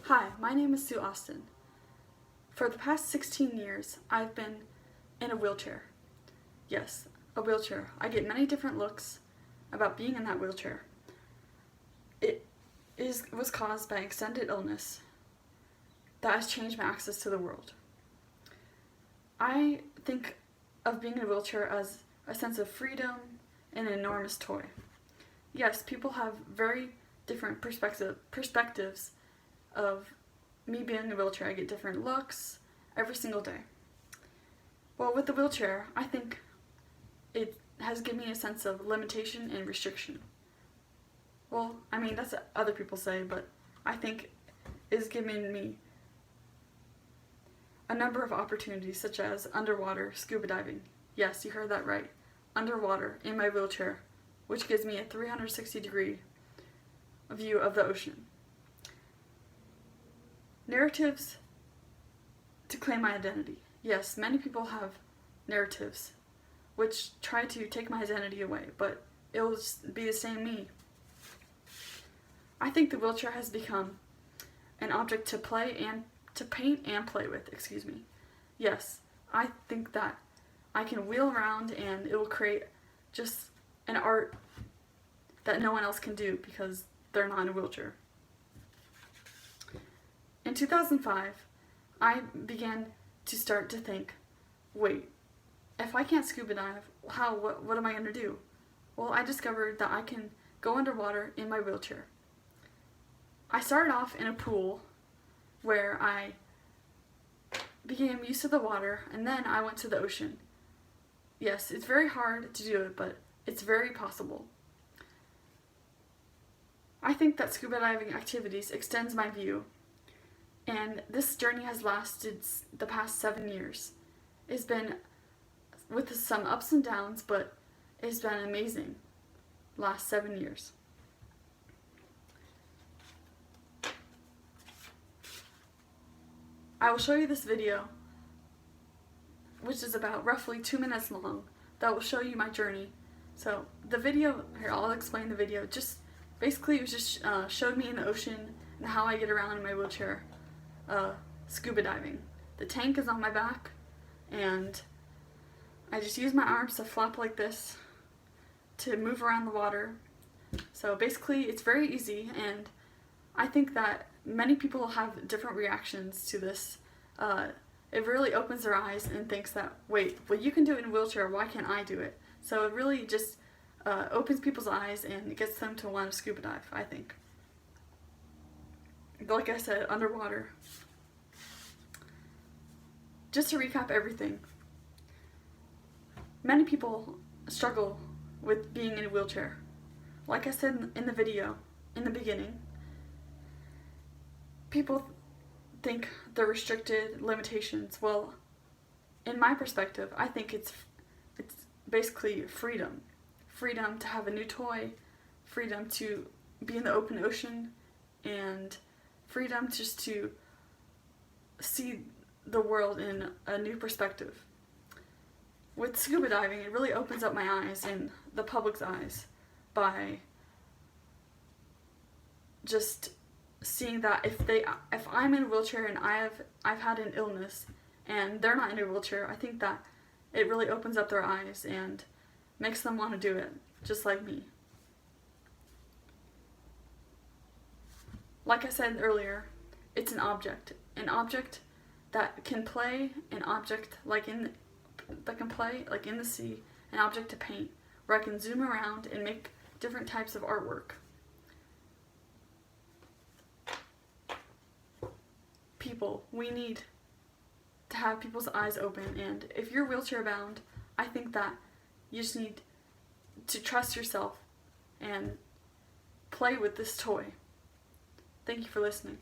Hi, my name is Sue Austin. For the past 16 years, I've been in a wheelchair. Yes, a wheelchair. I get many different looks about being in that wheelchair. Was caused by extended illness that has changed my access to the world. I think of being in a wheelchair as a sense of freedom and an enormous toy. Yes, people have very different perspectives of me being in a wheelchair. I get different looks every single day. Well, with the wheelchair, I think it has given me a sense of limitation and restriction. Well, I mean, that's what other people say, but I think it's given me a number of opportunities, such as underwater scuba diving. Yes, you heard that right. Underwater in my wheelchair, which gives me a 360-degree view of the ocean. Narratives to claim my identity. Yes, many people have narratives which try to take my identity away, but it will just be the same me. I think the wheelchair has become an object to paint and play with, Yes, I think that I can wheel around and it will create just an art that no one else can do because they're not in a wheelchair. In 2005, I began to start to think, wait, if I can't scuba dive, what am I going to do? Well, I discovered that I can go underwater in my wheelchair. I started off in a pool where I became used to the water, and then I went to the ocean. Yes, it's very hard to do it, but it's very possible. I think that scuba diving activities extends my view, and this journey has lasted the past 7 years. It's been with some ups and downs, but it's been amazing last 7 years. I will show you this video, which is about roughly 2 minutes long, that will show you my journey. So the video, here I'll explain the video, basically it was just showed me in the ocean and how I get around in my wheelchair scuba diving. The tank is on my back and I just use my arms to flap like this to move around the water. So basically it's very easy, and I think that many people have different reactions to this. It really opens their eyes and thinks that, wait, well, you can do it in a wheelchair, why can't I do it? So it really just opens people's eyes and it gets them to want to scuba dive, I think. Like I said, underwater. Just to recap everything, many people struggle with being in a wheelchair. Like I said in the video, in the beginning, people think they're restricted, limitations. Well, in my perspective, I think it's basically freedom. Freedom to have a new toy, freedom to be in the open ocean, and freedom just to see the world in a new perspective. With scuba diving, it really opens up my eyes and the public's eyes by just seeing that if I'm in a wheelchair and I've had an illness and they're not in a wheelchair, I think that it really opens up their eyes and makes them want to do it, just like me. Like I said earlier, it's an object that can play, an object that can play like in the sea, an object to paint, where I can zoom around and make different types of artwork. People, we need to have people's eyes open, and if you're wheelchair bound, I think that you just need to trust yourself and play with this toy. Thank you for listening.